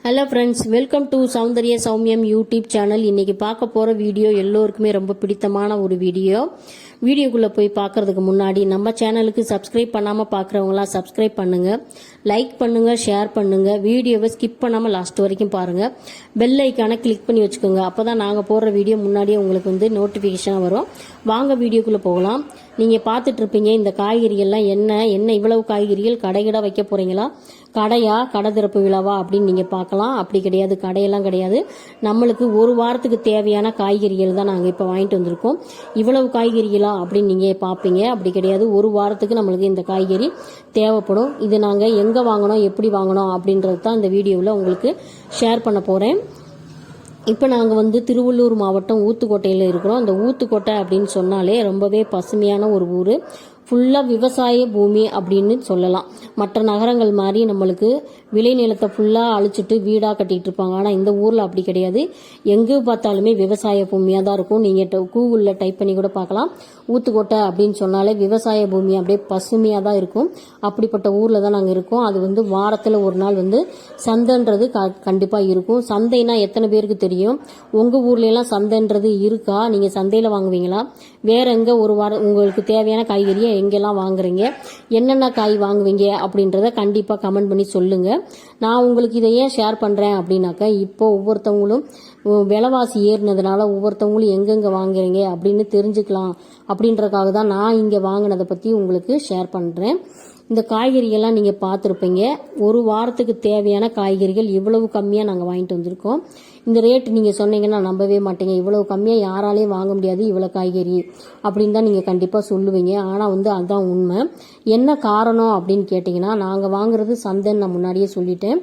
Hello friends, welcome to Soundarya Soumiyam YouTube channel. இன்னைக்கு பார்க்க போகிற வீடியோ எல்லோருக்குமே ரொம்ப பிடித்தமான ஒரு வீடியோக்குள்ளே போய் பார்க்கறதுக்கு முன்னாடி நம்ம சேனலுக்கு சப்ஸ்கிரைப் பண்ணாமல் பார்க்குறவங்களாம் சப்ஸ்கிரைப் பண்ணுங்கள், லைக் பண்ணுங்கள், ஷேர் பண்ணுங்கள். வீடியோவை ஸ்கிப் பண்ணாமல் லாஸ்ட் வரைக்கும் பாருங்கள். பெல் ஐக்கானை கிளிக் பண்ணி வச்சுக்கோங்க. அப்போ தான் நாங்கள் போடுற வீடியோ முன்னாடியே உங்களுக்கு நோட்டிஃபிகேஷனாக வரும். வாங்க வீடியோக்குள்ளே போகலாம். நீங்கள் பார்த்துட்டு இருப்பீங்க இந்த காய்கறிகள்லாம் என்ன இவ்வளவு காய்கறிகள் கடைகிட வைக்க போகிறீங்களா, கடை திறப்பு விழாவா அப்படின்னு நீங்கள் பார்க்கலாம். அப்படி கிடையாது, கடையெல்லாம் கிடையாது. நம்மளுக்கு ஒரு வாரத்துக்கு தேவையான காய்கறிகள் தான் நாங்கள் இப்போ வாங்கிட்டு வந்திருக்கோம். இவ்வளவு காய்கறிகளா அப்படின்னு நீங்கள் பார்ப்பீங்க. அப்படி கிடையாது, ஒரு வாரத்துக்கு நம்மளுக்கு இந்த காய்கறி தேவைப்படும். இது நாங்கள் எங்கே வாங்கினோம், எப்படி வாங்கினோம் அப்படின்றது தான் இந்த வீடியோவில் உங்களுக்கு ஷேர் பண்ண போகிறேன். இப்போ நாங்கள் திருவள்ளூர் மாவட்டம் ஊத்துக்கோட்டையில் இருக்கிறோம். இந்த ஊத்துக்கோட்டை அப்படின்னு சொன்னாலே ரொம்பவே பசுமையான ஒரு ஊர். ஃபுல்லாக விவசாய பூமி அப்படின்னு சொல்லலாம். மற்ற நகரங்கள் மாதிரி நம்மளுக்கு விளைநிலத்தை ஃபுல்லாக அழிச்சிட்டு வீடாக கட்டிகிட்டு இருப்பாங்க. ஆனால் இந்த ஊரில் அப்படி கிடையாது. எங்கே பார்த்தாலுமே விவசாய பூமியாக தான் இருக்கும். நீங்கள் கூகுளில் டைப் பண்ணி கூட பார்க்கலாம். ஊத்துக்கோட்டை அப்படின்னு சொன்னாலே விவசாய பூமி அப்படியே பசுமையாக தான் இருக்கும். அப்படிப்பட்ட ஊரில் தான் நாங்கள் இருக்கோம். அது வாரத்தில் ஒரு நாள் சந்தைன்றது கண்டிப்பாக இருக்கும். சந்தைனா எத்தனை பேருக்கு தெரியும்? உங்கள் ஊர்லெலாம் சந்தைன்றது இருக்கா? நீங்கள் சந்தையில் வாங்குவீங்களா? வேற எங்கே ஒரு வாரம் உங்களுக்கு தேவையான காய்கறியை எங்கெல்லாம் வாங்குறீங்க, என்னென்ன காய் வாங்குவீங்க அப்படின்றத கண்டிப்பாக கமெண்ட் பண்ணி சொல்லுங்கள். நான் உங்களுக்கு இதை ஏன் ஷேர் பண்ணுறேன் அப்படின்னாக்கா, இப்போ ஒவ்வொருத்தவங்களும் விலைவாசி ஏறினதுனால ஒவ்வொருத்தவங்களும் எங்கெங்கே வாங்குறீங்க அப்படின்னு தெரிஞ்சுக்கலாம் அப்படின்றதுக்காக தான் நான் இங்கே வாங்கினதை பற்றி உங்களுக்கு ஷேர் பண்ணுறேன். இந்த காய்கறிகள்லாம் நீங்கள் பார்த்துருப்பீங்க. ஒரு வாரத்துக்கு தேவையான காய்கறிகள் இவ்வளவு கம்மியாக நாங்கள் வாங்கிட்டு வந்திருக்கோம். இந்த ரேட் நீங்கள் சொன்னீங்கன்னா நம்பவே மாட்டீங்க. இவ்வளவு கம்மியாக யாராலையும் வாங்க முடியாது இவ்வளோ காய்கறி அப்படின்னு தான் நீங்கள் கண்டிப்பாக சொல்லுவீங்க. ஆனால் அதுதான் உண்மை. என்ன காரணம் அப்படின்னு கேட்டிங்கன்னா, நாங்கள் வாங்குறது சந்தைன்னு நான் முன்னாடியே சொல்லிட்டேன்.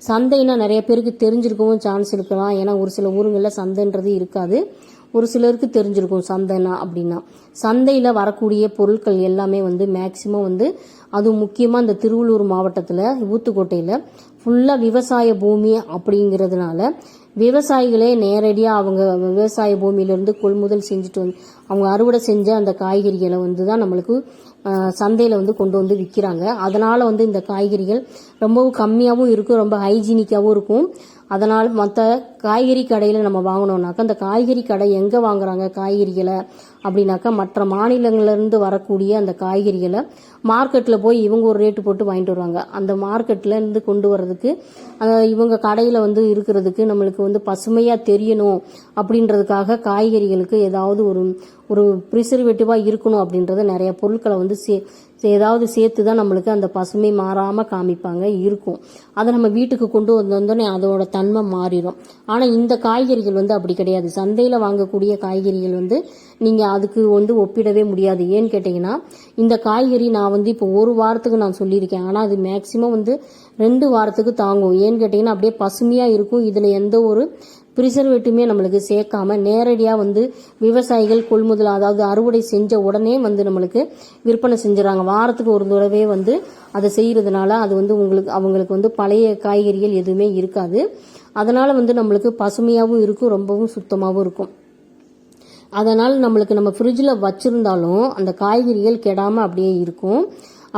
சந்தைன்னா நிறைய பேருக்கு தெரிஞ்சிருக்கவும் சான்ஸ் இருக்கலாம். ஏன்னா ஒரு சில ஊருங்களில் சந்தைன்றது இருக்காது. ஒரு சிலருக்கு தெரிஞ்சிருக்கும் சந்தைனா அப்படின்னா. சந்தையில் வரக்கூடிய பொருட்கள் எல்லாமே மேக்சிமம் அதுவும் முக்கியமாக இந்த திருவள்ளூர் மாவட்டத்தில் ஊத்துக்கோட்டையில் ஃபுல்லாக விவசாய பூமி அப்படிங்கிறதுனால விவசாயிகளே நேரடியாக அவங்க விவசாய பூமியிலேருந்து கொள்முதல் செஞ்சுட்டு அவங்க அறுவடை செஞ்ச அந்த காய்கறிகளை தான் நம்மளுக்கு சந்தையில் கொண்டு விற்கிறாங்க. அதனால் இந்த காய்கறிகள் ரொம்பவும் கம்மியாகவும் இருக்கும், ரொம்ப ஹைஜீனிக்காகவும் இருக்கும். அதனால் மற்ற காய்கறி கடையில் நம்ம வாங்கினோம்னாக்கா, அந்த காய்கறி கடை எங்கே வாங்குறாங்க காய்கறிகளை அப்படின்னாக்கா, மற்ற மாநிலங்கள்லேருந்து வரக்கூடிய அந்த காய்கறிகளை மார்க்கெட்டில் போய் இவங்க ஒரு ரேட்டு போட்டு வாங்கிட்டு வருவாங்க. அந்த மார்க்கெட்லேருந்து கொண்டு வர்றதுக்கு இவங்க கடையில் இருக்கிறதுக்கு நம்மளுக்கு பசுமையாக தெரியணும் அப்படின்றதுக்காக காய்கறிகளுக்கு ஏதாவது ஒரு ப்ரிசர்வேட்டிவாக இருக்கணும் அப்படின்றத நிறைய பொருட்களை ஏதாவது சேர்த்து தான் நம்மளுக்கு அந்த பசுமை மாறாமல் காமிப்பாங்க இருக்கும். அதை நம்ம வீட்டுக்கு கொண்டு வந்தோடனே அதோட தன்மை மாறிடும். ஆனால் இந்த காய்கறிகள் அப்படி கிடையாது. சந்தையில் வாங்கக்கூடிய காய்கறிகள் நீங்கள் அதுக்கு ஒப்பிடவே முடியாது. ஏன்னு கேட்டிங்கன்னா, இந்த காய்கறி நான் இப்போ ஒரு வாரத்துக்கு நான் சொல்லியிருக்கேன். ஆனால் அது மேக்சிமம் 2 வாரத்துக்கு தாங்கும். ஏன்னு கேட்டிங்கன்னா, அப்படியே பசுமையாக இருக்கும். இதில் எந்த ஒரு ப்ரிசர்வேட்டிவுமே நம்மளுக்கு சேர்க்காம நேரடியாக விவசாயிகள் கொள்முதல், அதாவது அறுவடை செஞ்ச உடனே நம்மளுக்கு விற்பனை செஞ்சுறாங்க. வாரத்துக்கு ஒரு தடவை அதை செய்யறதுனால அது அவங்களுக்கு பழைய காய்கறிகள் எதுவுமே இருக்காது. அதனால நம்மளுக்கு பசுமையாகவும் இருக்கும், ரொம்பவும் சுத்தமாகவும் இருக்கும். அதனால் நம்மளுக்கு நம்ம ஃப்ரிட்ஜில் வச்சிருந்தாலும் அந்த காய்கறிகள் கெடாமல் அப்படியே இருக்கும்.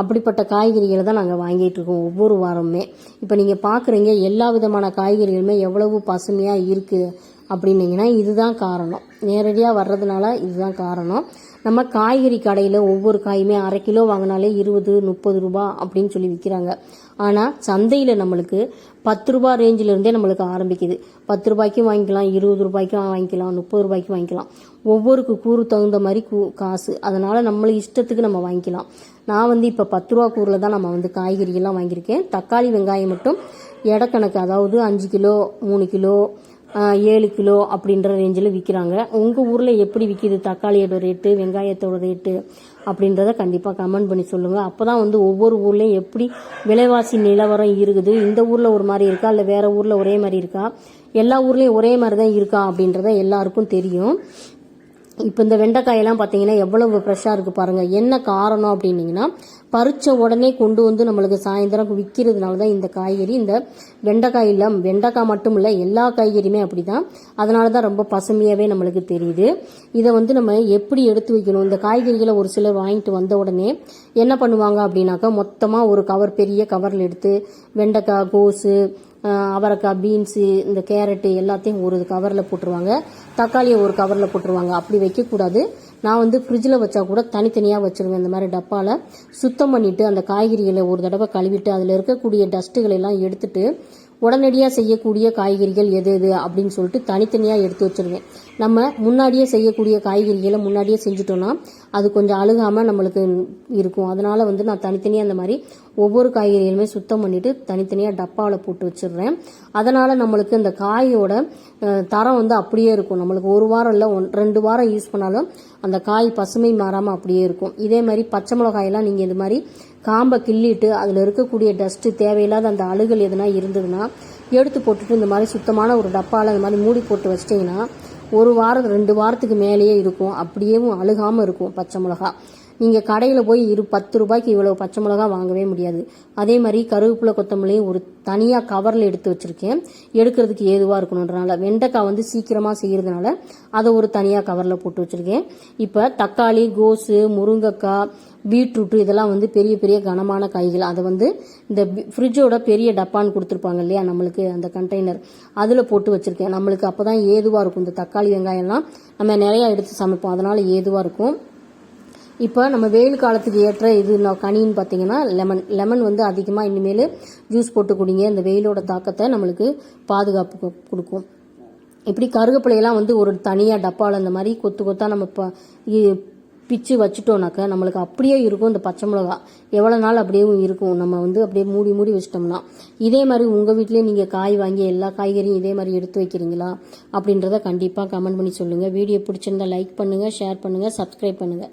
அப்படிப்பட்ட காய்கறிகளை தான் நாங்கள் வாங்கிட்டு இருக்கோம் ஒவ்வொரு வாரமே. இப்போ நீங்கள் பார்க்குறீங்க எல்லா விதமான காய்கறிகளுமே எவ்வளவு பசுமையாக இருக்குது அப்படின்னீங்கன்னா, இதுதான் காரணம். நேரடியாக வர்றதுனால இதுதான் காரணம். நம்ம காய்கறி கடையில் ஒவ்வொரு காயுமே அரை கிலோ வாங்கினாலே 20-30 ரூபா அப்படின்னு சொல்லி விற்கிறாங்க. ஆனால் சந்தையில் நம்மளுக்கு 10 ரூபா ரேஞ்சிலிருந்தே நம்மளுக்கு ஆரம்பிக்குது. 10 ரூபாய்க்கும் வாங்கிக்கலாம், 20 ரூபாய்க்கும் வாங்கிக்கலாம், 30 ரூபாய்க்கும் வாங்கிக்கலாம். ஒவ்வொருக்கு கூறு தகுந்த மாதிரி காசு. அதனால் நம்மளுக்கு இஷ்டத்துக்கு நம்ம வாங்கிக்கலாம். நான் இப்போ 10 ரூபா கூறில் தான் நம்ம காய்கறிகள்லாம் வாங்கியிருக்கேன். தக்காளி வெங்காயம் மட்டும் எடைக்கணக்கு, அதாவது 5 கிலோ, 3 கிலோ, 7 கிலோ அப்படின்ற ரேஞ்சில் விற்கிறாங்க. உங்கள் ஊரில் எப்படி விற்கிது தக்காளியோட ரேட்டு, வெங்காயத்தோட ரேட்டு அப்படின்றத கண்டிப்பாக கமெண்ட் பண்ணி சொல்லுங்கள். அப்போ தான் ஒவ்வொரு ஊர்லேயும் எப்படி விலைவாசி நிலவரம் இருக்குது, இந்த ஊரில் ஒரு மாதிரி இருக்கா இல்லை வேறு ஊரில் ஒரே மாதிரி இருக்கா, எல்லா ஊர்லேயும் ஒரே மாதிரி தான் இருக்கா அப்படின்றத எல்லாருக்கும் தெரியும். இப்போ இந்த வெண்டைக்காயெல்லாம் பார்த்தீங்கன்னா எவ்வளவு ஃப்ரெஷ்ஷாக இருக்குது பாருங்கள். என்ன காரணம் அப்படின்னீங்கன்னா, பறிச்ச உடனே கொண்டு நம்மளுக்கு சாயந்தரம் விற்கிறதுனால தான் இந்த காய்கறி, இந்த வெண்டைக்காய் மட்டும் இல்லை, எல்லா காய்கறியுமே அப்படி தான். அதனால தான் ரொம்ப பசுமையாகவே நம்மளுக்கு தெரியுது. இதை நம்ம எப்படி எடுத்து வைக்கணும், இந்த காய்கறிகளை ஒரு சிலர் வாங்கிட்டு வந்த உடனே என்ன பண்ணுவாங்க அப்படின்னாக்கா, மொத்தமாக ஒரு கவர், பெரிய கவரில் எடுத்து வெண்டைக்காய், கோஸு, அவரைக்காய், பீன்ஸு, இந்த கேரட்டு எல்லாத்தையும் ஒரு கவரில் போட்டுருவாங்க, தக்காளியை ஒரு கவரில் போட்டுருவாங்க. அப்படி வைக்கக்கூடாது. நான் வந்து ஃப்ரிட்ஜில் வச்சா கூட தனித்தனியாக வச்சுருவேன். இந்த மாதிரி டப்பாவில் சுத்தம் பண்ணிவிட்டு அந்த காய்கறிகளை ஒரு தடவை கழுவிட்டு அதில் இருக்கக்கூடிய டஸ்ட்டுகளை எல்லாம் எடுத்துட்டு உடனடியாக செய்யக்கூடிய காய்கறிகள் எது எது அப்படின்னு சொல்லிட்டு தனித்தனியாக எடுத்து வச்சுருவேன். நம்ம முன்னாடியே செய்யக்கூடிய காய்கறிகளை முன்னாடியே செஞ்சுட்டோன்னா அது கொஞ்சம் அழுகாமல் நம்மளுக்கு இருக்கும். அதனால் வந்து நான் தனித்தனியாக அந்த மாதிரி ஒவ்வொரு காய்கறிகளுமே சுத்தம் பண்ணிவிட்டு தனித்தனியாக டப்பாவில் போட்டு வச்சிடுறேன். அதனால் நம்மளுக்கு அந்த காயோட தரம் வந்து அப்படியே இருக்கும். நம்மளுக்கு ஒரு வாரம் இல்லை 2 வாரம் யூஸ் பண்ணாலும் அந்த காய் பசுமை மாறாமல் அப்படியே இருக்கும். இதே மாதிரி பச்சை மிளகாயெல்லாம் நீங்கள் இது மாதிரி காம்பை கிள்ளிட்டு அதில் இருக்கக்கூடிய டஸ்ட்டு தேவையில்லாத அந்த அழுகல் எதுனா இருந்ததுன்னா எடுத்து போட்டுட்டு இந்த மாதிரி சுத்தமான ஒரு டப்பாவில் இந்த மாதிரி மூடி போட்டு வச்சிட்டிங்கன்னா 1 வாரம் 2 வாரத்துக்கு மேலேயே இருக்கும். அப்படியேவும் அழுகாமல் இருக்கும் பச்சை மிளகா. நீங்கள் கடையில் போய் 10 ரூபாய்க்கு இவ்வளோ பச்சை மிளகா வாங்கவே முடியாது. அதே மாதிரி கருவேப்பிலை, கொத்தமல்லியும் ஒரு தனியாக கவரில் எடுத்து வச்சுருக்கேன், எடுக்கிறதுக்கு ஏதுவாக இருக்கணுன்றனால. வெண்டைக்காய் வந்து சீக்கிரமாக செய்கிறதுனால அதை ஒரு தனியாக கவரில் போட்டு வச்சுருக்கேன். இப்போ தக்காளி, கோஸு, முருங்கைக்காய், பீட்ரூட்டு இதெல்லாம் வந்து பெரிய பெரிய கனமான காய்கள். அதை வந்து இந்த ஃப்ரிட்ஜோட பெரிய டப்பான்னு கொடுத்துருப்பாங்க இல்லையா நம்மளுக்கு, அந்த கண்டெய்னர் அதில் போட்டு வச்சுருக்கேன். நம்மளுக்கு அப்போ தான் ஏதுவாக இருக்கும். இந்த தக்காளி, வெங்காயம்லாம் நம்ம நிறையா எடுத்து சமைப்போம், அதனால் ஏதுவாக இருக்கும். இப்போ நம்ம வெயில் காலத்துக்கு ஏற்ற இது கனின்னு பார்த்தீங்கன்னா லெமன் வந்து அதிகமாக இனிமேல் ஜூஸ் போட்டு குடிங்க. இந்த வெயிலோட தாக்கத்தை நம்மளுக்கு பாதுகாப்பு கொடுக்கும். இப்படி கருவேப்பிலையெல்லாம் வந்து ஒரு தனியாக டப்பாவில் இந்த மாதிரி கொத்து கொத்தாக நம்ம பிச்சு வச்சுட்டோம்னாக்க நம்மளுக்கு அப்படியே இருக்கும். இந்த பச்சை மிளகா எவ்வளோ நாள் அப்படியே இருக்கும். நம்ம வந்து அப்படியே மூடி மூடி வச்சிட்டோம்னா. இதே மாதிரி உங்கள் வீட்டிலேயே நீங்கள் காய் வாங்கி எல்லா காய்கறியும் இதே மாதிரி எடுத்து வைக்கிறீங்களா அப்படின்றத கண்டிப்பாக கமெண்ட் பண்ணி சொல்லுங்கள். வீடியோ பிடிச்சிருந்தா லைக் பண்ணுங்கள், ஷேர் பண்ணுங்கள், சப்ஸ்கிரைப் பண்ணுங்கள்.